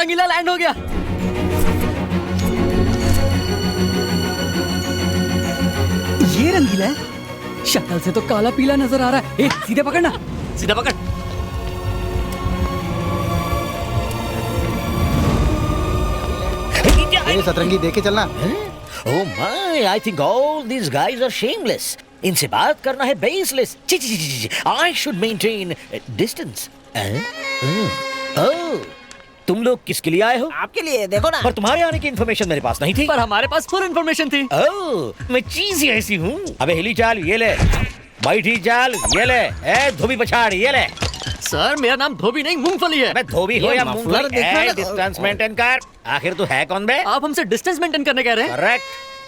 रंगीला land हो गया। ये रंगीला है? शक्ल से तो काला पीला नजर आ रहा है। ए, सीधे पकड़ना, सीधा पकड़। सतरंगी देखे चलना। Oh my, I think all these guys are shameless. इनसे बात करना है baseless. I should maintain distance. Oh, तुम लोग किसके लिए आए हो? आपके लिए, देखो ना। पर तुम्हारे आने की इन्फॉर्मेशन मेरे पास नहीं थी। पर हमारे पास फुल इन्फॉर्मेशन थी। ओह, मैं चीज ही ऐसी हूँ। अबे हिली चाल ये ले, बैठी चाल ये ले, ए धोबी पछाड़ ये ले। सर मेरा नाम धोबी नहीं मूंगफली है। मैं धोबी हो या मफलर मूंगफली, देखना ना। डिस्टेंस मेंटेन कर। आखिर तू है कौन बे? आप हमसे डिस्टेंस मेंटेन करने कह रहे हैं? करेक्ट।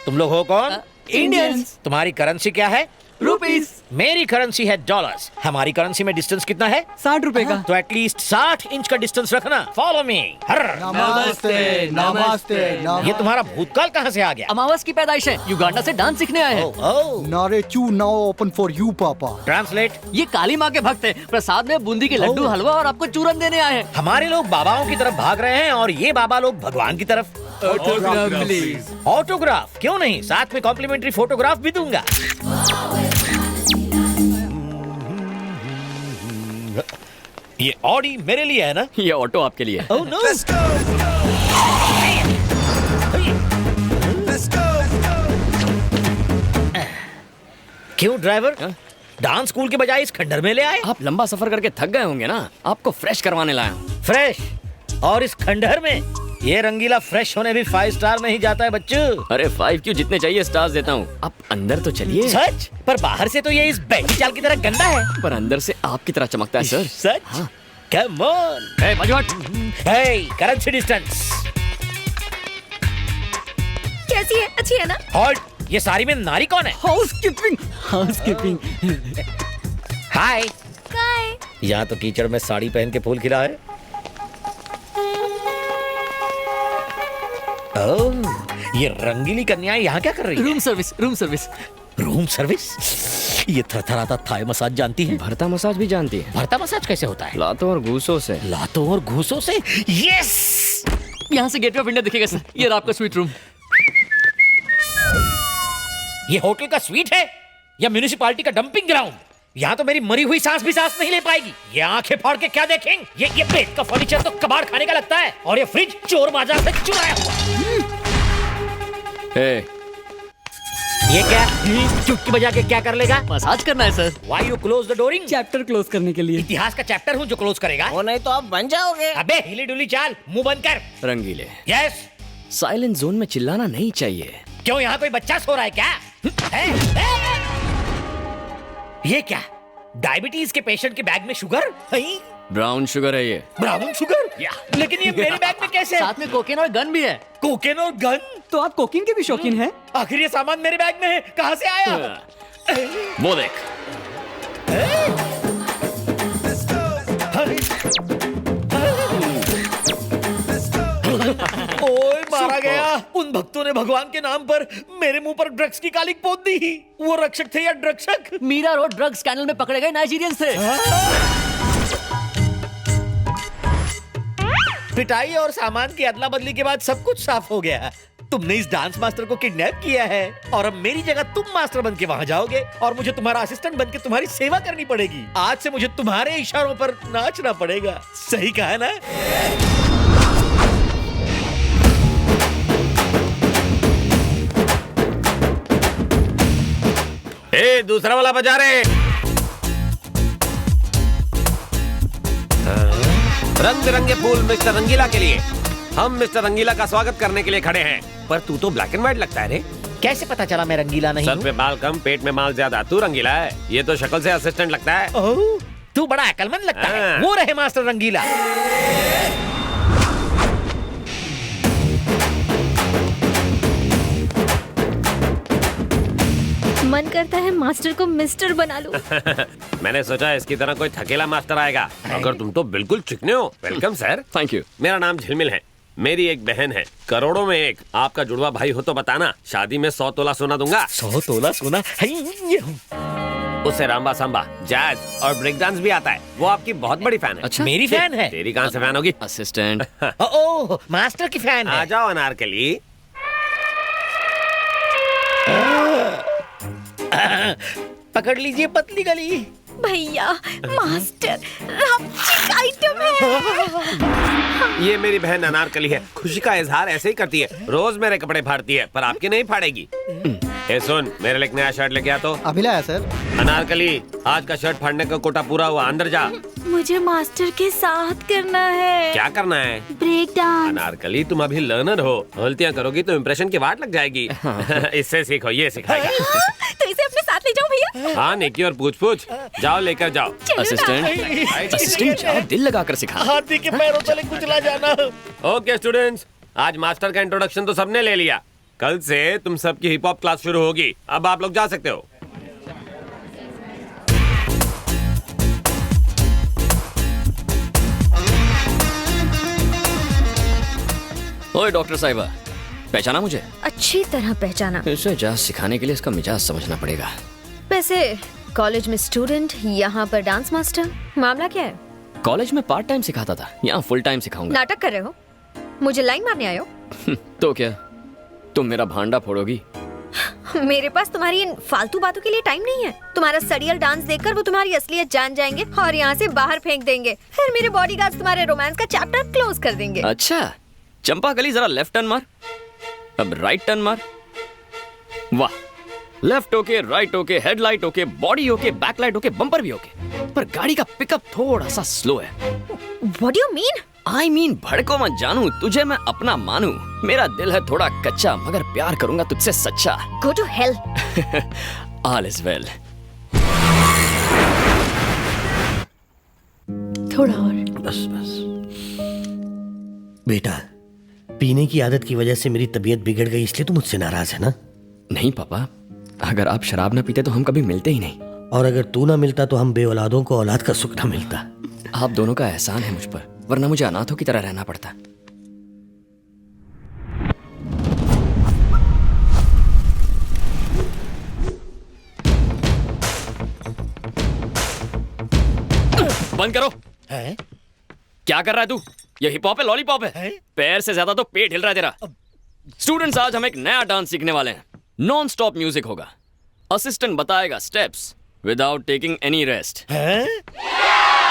तुम लोग हो कौन? इंडियंस। तुम्हारी करेंसी क्या है? रुपीस। मेरी करेंसी है डॉलर्स। हमारी करेंसी में डिस्टेंस कितना है? 60 रुपए का। तो एटलीस्ट 60 इंच का डिस्टेंस रखना। Follow me. नमस्ते नमस्ते ये तुम्हारा भूतकाल कहाँ से आ गया? अमावस की पैदाइश है, युगांडा से डांस सीखने आए हैं। ओह, नारे चू नाउ ओपन फॉर यू पापा। ट्रांसलेट। ये काली माँ के भक्त हैं। प्रसाद में बूंदी के लड्डू, हलवा और आपको चूरन देने आए हैं। हमारे लोग बाबाओं की तरफ भाग रहे हैं और ये बाबा लोग भगवान की तरफ। ऑटोग्राफ क्यों नहीं, साथ में कॉम्प्लीमेंट्री फोटोग्राफ भी दूंगा। ये ऑडी मेरे लिए है ना? ये ऑटो आपके लिए। Oh no. क्यों ड्राइवर, डांस स्कूल के बजाय इस खंडर में ले आए? आप लंबा सफर करके थक गए होंगे ना, आपको फ्रेश करवाने लाया हूँ। फ्रेश? और इस खंडहर में? ये रंगीला फ्रेश होने भी 5 स्टार में ही जाता है बच्चू। अरे 5 क्यों, जितने चाहिए स्टार्स देता हूँ। आप अंदर तो चलिए। सच? पर बाहर से तो ये इस बैठी चाल की तरह गंदा है, पर अंदर से आपकी तरह चमकता है सर। सच? हाँ। Come on. Hey, मजवाट। Hey, currency distance. कैसी है? अच्छी है ना? Halt. ये सारी में नारी कौन है? हाउसकीपिंग। हाउसकीपिंग। हाय। काय? यहाँ तो कीचड़ में साड़ी पहन के फूल खिला है। ओह, ये रंगीली कन्याएं यहाँ क्या कर रही है? Room service, room service. Room service? ये थरथराता थाई मसाज जानती है? भरता मसाज भी जानती है। भरता मसाज कैसे होता है? लातों और घूसों से। लातों और घूसों से? यस। यहाँ से गेटवे ऑफ इंडिया दिखेगा सर। ये रहा आपका स्वीट रूम। ये होटल का स्वीट है या म्यूनिसिपालिटी का डंपिंग ग्राउंड? यहाँ तो मेरी मरी हुई सांस भी सांस नहीं ले पाएगी। ये आंखें फाड़ के क्या देखेंगे? ये बेड का फर्नीचर तो कबाड़ खाने का लगता है, और ये फ्रिज चोर बाजार से चुराया हुआ। ये क्या? चुटकी बजा के क्या कर लेगा? मसाज करना है sir. Why you close the dooring? Chapter close करने के लिए। इतिहास का चैप्टर हूँ जो क्लोज करेगा। वो नहीं तो आप बन जाओगे। अबे हिली डुली चाल, मुंह बंद कर। रंगीले, यस। साइलेंट जोन में चिल्लाना नहीं चाहिए। क्यों, यहाँ कोई बच्चा सो रहा है क्या? ये क्या? डायबिटीज के पेशेंट के बैग में शुगर? ब्राउन शुगर है ये। Brown sugar? लेकिन ये मेरे बैग में कैसे? साथ में कोकेन और गन भी है। कोकेन और गन? तो आप कोकेन के भी शौकीन हैं? आखिर ये सामान मेरे बैग में है, कहाँ से आया? वो देख। ओए मारा गया। उन भक्तों ने भगवान के नाम पर मेरे मुंह पर ड्रग्स की कालिक पोत दी। वो रक्षक थे या ड्रग्सक? मीरा रोड ड्रग स्कैंडल में पकड़े गए नाइजीरियंस थे। पिटाई और सामान की अदला बदली के बाद सब कुछ साफ हो गया। तुमने इस डांस मास्टर को किडनैप किया है और अब मेरी जगह तुम मास्टर बन के वहां जाओगे और मुझे तुम्हारा असिस्टेंट बन के तुम्हारी सेवा करनी पड़ेगी। आज से मुझे तुम्हारे इशारों पर नाचना पड़ेगा। सही कहा ना? ए, दूसरा वाला बजा रहे। रंग बिरंगे फूल मिस्टर रंगीला के लिए। हम मिस्टर रंगीला का स्वागत करने के लिए खड़े हैं। पर तू तो ब्लैक एंड व्हाइट लगता है रे। कैसे पता चला मैं रंगीला नहीं सर हूँ? पे बाल कम, पेट में माल ज्यादा। तू रंगीला है, ये तो शक्ल से असिस्टेंट लगता है। ओह, तू बड़ा अकलमंद लगता है। हाँ। वो रहे मास्टर रंगीला। मन करता है मास्टर को मिस्टर बना लूं। मैंने सोचा इसकी तरह कोई थकेला मास्टर आएगा, मगर तुम तो बिल्कुल चिकने हो। Welcome sir. Thank you. मेरा नाम झिलमिल है। मेरी एक बहन है, करोड़ों में एक। आपका जुड़वा भाई हो तो बताना, शादी में 100 तोला सोना दूंगा। 100 तोला सोना? उसे रामबा सांबा, जैज और ब्रेक डांस भी आता है। वो आपकी बहुत बड़ी फैन है। अच्छा मेरी फैन है। तेरी कहाँ से फैन होगी? असिस्टेंट। ओह, मास्टर की फैन आ है। जाओ अनारकली। पकड़ लीजिए पतली गली। भैया मास्टर आप चिक आइटम है। ये मेरी बहन अनारकली है। खुशी का इजहार ऐसे ही करती है। रोज मेरे कपड़े फाड़ती है, पर आपके नहीं फाड़ेगी। ए सुन, मेरे लिए एक नया शर्ट लेके आ तो। अभी लाया सर। अनारकली, आज का शर्ट फाड़ने का कोटा पूरा हुआ। अंदर जा। मुझे मास्टर के साथ करना है। क्या करना है? Break dance. अनारकली, तुम अभी लर्नर हो। गलतियां करोगी तो इम्प्रेशन की वाट लग जाएगी। इससे सीखो, ये सिखाएगा। तो इसे अपने साथ ले जाओ भैया। हाँ नेकी और पूछ पूछ। जाओ लेकर जाओ। असिस्टेंट, असिस्टेंट जाओ, दिल लगाकर सिखा। हाथी के पैरों तले कुचला जाना। ओके स्टूडेंट्स, आज मास्टर का इंट्रोडक्शन तो सबने ले लिया। कल से तुम सबकी हिप हॉप क्लास शुरू होगी। अब आप लोग जा सकते हो। ओए डॉक्टर साहिबा, पहचाना मुझे? अच्छी तरह पहचाना। इसे जाज सिखाने के लिए इसका मिजाज समझना पड़ेगा। वैसे कॉलेज में स्टूडेंट, यहाँ पर डांस मास्टर, मामला क्या है? कॉलेज में पार्ट टाइम सिखाता था, यहाँ फुल टाइम सिखाऊंगा। नाटक कर रहे हो? मुझे लाइन मारने आए हो? तो क्या तुम मेरा भांडा फोड़ोगी? मेरे पास तुम्हारी इन फालतू बातों के लिए टाइम नहीं है। तुम्हारा सड़ियल डांस देखकर वो तुम्हारी असलियत जान जाएंगे और यहाँ से बाहर फेंक देंगे। फिर मेरे बॉडीगार्ड्स तुम्हारे रोमांस का चैप्टर क्लोज कर देंगे। अच्छा चंपा कली, जरा लेफ्ट टर्न मार, अब राइट टर्न मार। वाह, left okay, right okay, headlight okay, body okay, backlight okay, bumper भी ओके, पर गाड़ी का पिकअप थोड़ा सा स्लो है। What do you mean? I mean, भड़को मत जानू, तुझे मैं अपना मानू। मेरा दिल है थोड़ा कच्चा, मगर प्यार करूंगा तुझसे सच्चा। Go to hell. All is well. थोड़ा और। बस बस। बेटा, पीने की आदत की वजह से मेरी तबीयत बिगड़ गई, इसलिए तू मुझसे नाराज है ना? नहीं पापा, अगर आप शराब न पीते तो हम कभी मिलते ही नहीं। और अगर तू ना मिलता तो हम बेऔलादों को औलाद का सुख ना मिलता। आप दोनों का एहसान है मुझ पर, वरना मुझे अनाथों की तरह रहना पड़ता। बंद करो। है? क्या कर रहा है तू? ये हिप हॉप है लॉलीपॉप है? पैर से ज्यादा तो पेट हिल रहा है तेरा। स्टूडेंट्स, आज हम एक नया डांस सीखने वाले हैं। नॉन स्टॉप म्यूजिक होगा। असिस्टेंट बताएगा steps without taking any rest.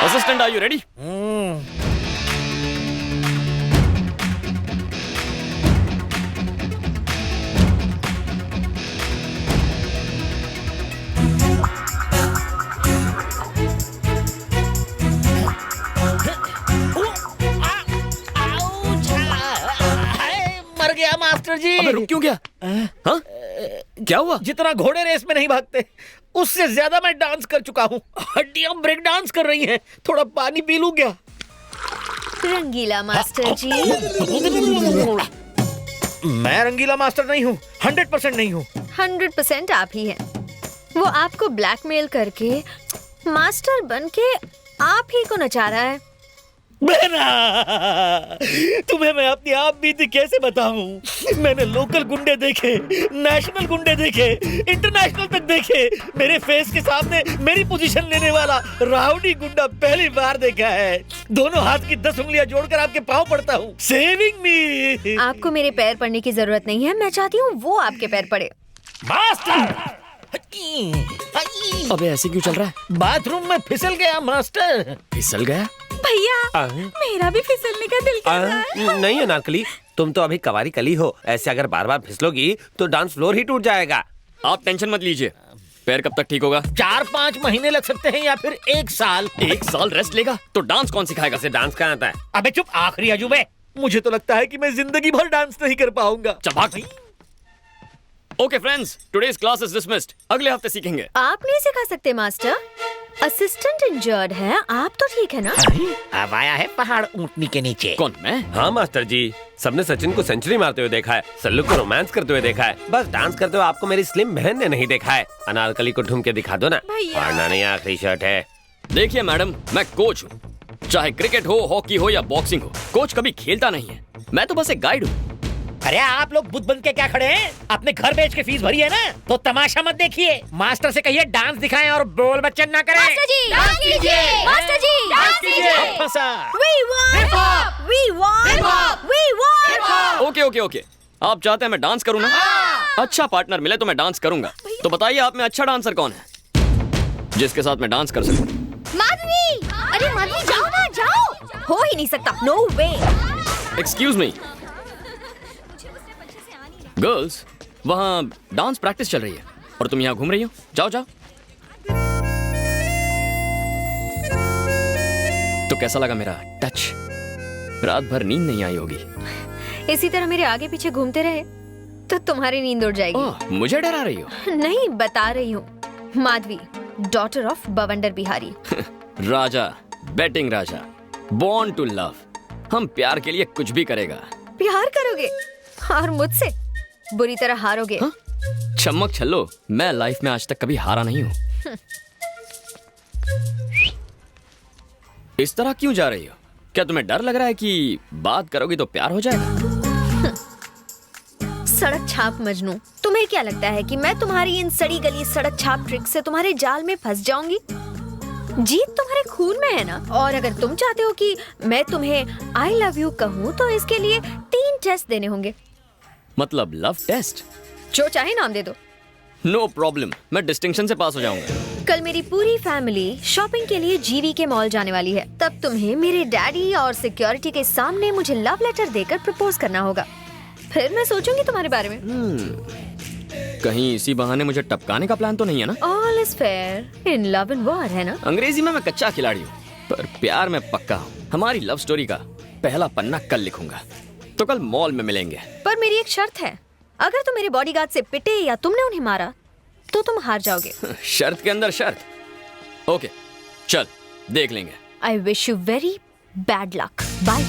Assistant, are you ready? मर गया मास्टर जी। अबे रुक क्यों गया? हाँ? क्या हुआ? जितना घोड़े रेस में नहीं भागते, उससे ज्यादा मैं डांस कर चुका हूँ। हड्डियां ब्रेक डांस कर रही हैं। थोड़ा पानी पी लूं क्या? रंगीला मास्टर जी। मैं रंगीला मास्टर नहीं हूँ, 100% नहीं हूँ। 100% आप ही हैं। वो आपको ब्लैकमेल करके मास्टर बन के आप ही को नचा रहा है। बहना, तुम्हें मैं अपनी आप बीती कैसे बताऊं? मैंने लोकल गुंडे देखे, नेशनल गुंडे देखे, इंटरनेशनल तक देखे। मेरे फेस के सामने मेरी पोजीशन लेने वाला राउडी गुंडा पहली बार देखा है। दोनों हाथ की 10 उंगलियां जोड़कर आपके पांव पड़ता हूँ। सेविंग मी। आपको मेरे पैर पड़ने की जरूरत नहीं है, मैं चाहती हूँ वो आपके पैर पड़े। मास्टर! अबे ऐसे क्यों चल रहा है? बाथरूम में फिसल गया मास्टर। फिसल गया? भैया, मेरा भी फिसलने का दिल कर रहा है। नहीं अनारकली, तुम तो अभी कवारी कली हो। ऐसे अगर बार बार फिसलोगी तो डांस फ्लोर ही टूट जाएगा। आप टेंशन मत लीजिए। पैर कब तक ठीक होगा? 4-5 महीने लग सकते हैं या फिर 1 साल। 1 साल रेस्ट लेगा तो डांस कौन सिखाएगा? से डांस कहाँ आता है? अबे चुप, आखिरी अजूबे। मुझे तो लगता है कि मैं जिंदगी भर डांस नहीं कर पाऊंगा। चबाक। Okay friends, today's class is dismissed. अगले हफ्ते सीखेंगे। आप नहीं सिखा सकते मास्टर। असिस्टेंट इंजर्ड है, आप तो ठीक है ना? अब आया है पहाड़ ऊंटनी के नीचे। कौन, मैं? हाँ मास्टर जी, सबने सचिन को सेंचुरी मारते हुए देखा है, सल्लू को रोमांस करते हुए देखा है, बस डांस करते हुए आपको मेरी स्लिम बहन ने नहीं देखा है। अनारकली को ढूंढ के दिखा दो ना। भैया। फाड़ना नहीं आखिरी शर्ट है। देखिए मैडम, मैं कोच हूँ। चाहे क्रिकेट हो, हॉकी हो या बॉक्सिंग हो, कोच कभी खेलता नहीं है। मैं तो बस एक गाइड हूँ। अरे आप लोग बुद्ध बन के क्या खड़े हैं? अपने घर बेच के फीस भरी है ना, तो तमाशा मत देखिए। मास्टर से कहिए डांस दिखाएं और बोल बच्चन ना करें। मास्टर जी डांस कीजिए, मास्टर जी डांस कीजिए। अब फंसा। We want, we want, we want. Okay okay okay, आप चाहते हैं मैं डांस करूँ ना? अच्छा पार्टनर मिले तो मैं डांस करूंगा। तो बताइए आप में अच्छा डांसर कौन है जिसके साथ मैं डांस कर सकूं? माधवी, अरे माधवी जाओ ना, जाओ। हो ही नहीं सकता, नो वे। एक्सक्यूज मी गर्ल्स, वहाँ डांस प्रैक्टिस चल रही है और तुम यहाँ घूम रही हो। जाओ जाओ। तो कैसा लगा मेरा टच? रात भर नींद नहीं आई होगी। इसी तरह मेरे आगे पीछे घूमते रहे तो तुम्हारी नींद उड़ जाएगी। ओह, मुझे डरा रही हो? नहीं, बता रही हूँ। Madhavi, daughter of Bawandar Bihari. Raja, batting Raja, born to love. हम प्यार के लिए कुछ भी करेगा। प्यार करोगे और मुझसे बुरी तरह हारोगे। हाँ? चमक छल्लो, मैं लाइफ में आज तक कभी हारा नहीं हूँ। इस तरह क्यों जा रही हो? क्या तुम्हें डर लग रहा है कि बात करोगी तो प्यार हो जाएगा? सड़क छाप मजनू, तुम्हें क्या लगता है कि मैं तुम्हारी इन सड़ी गली सड़क छाप ट्रिक से तुम्हारे जाल में फंस जाऊंगी? जीत तुम्हारे खून में है ना। और अगर तुम चाहते हो कि मैं तुम्हें आई लव यू कहूँ तो इसके लिए 3 टेस्ट देने होंगे। मतलब लव टेस्ट? जो चाहे नाम दे दो। नो प्रॉब्लम, मैं डिस्टिंक्शन से पास हो जाऊंगा। कल मेरी पूरी फैमिली शॉपिंग के लिए जीवी के मॉल जाने वाली है। तब तुम्हें मेरे डैडी और सिक्योरिटी के सामने मुझे लव लेटर देकर प्रपोज करना होगा। फिर मैं सोचूंगी तुम्हारे बारे में। कहीं इसी बहाने मुझे टपकाने का प्लान तो नहीं है ना? All is fair in love and war, है ना? अंग्रेजी में मैं कच्चा खिलाड़ी हूँ, पर प्यार में पक्का हूँ। हमारी लव स्टोरी का पहला पन्ना कल लिखूंगा, तो कल मॉल में मिलेंगे। पर मेरी एक शर्त है, अगर तुम मेरे बॉडीगार्ड से पिटे या तुमने उन्हें मारा तो तुम हार जाओगे। शर्त के अंदर शर्त। ओके, चल देख लेंगे। I wish you very bad luck. Bye.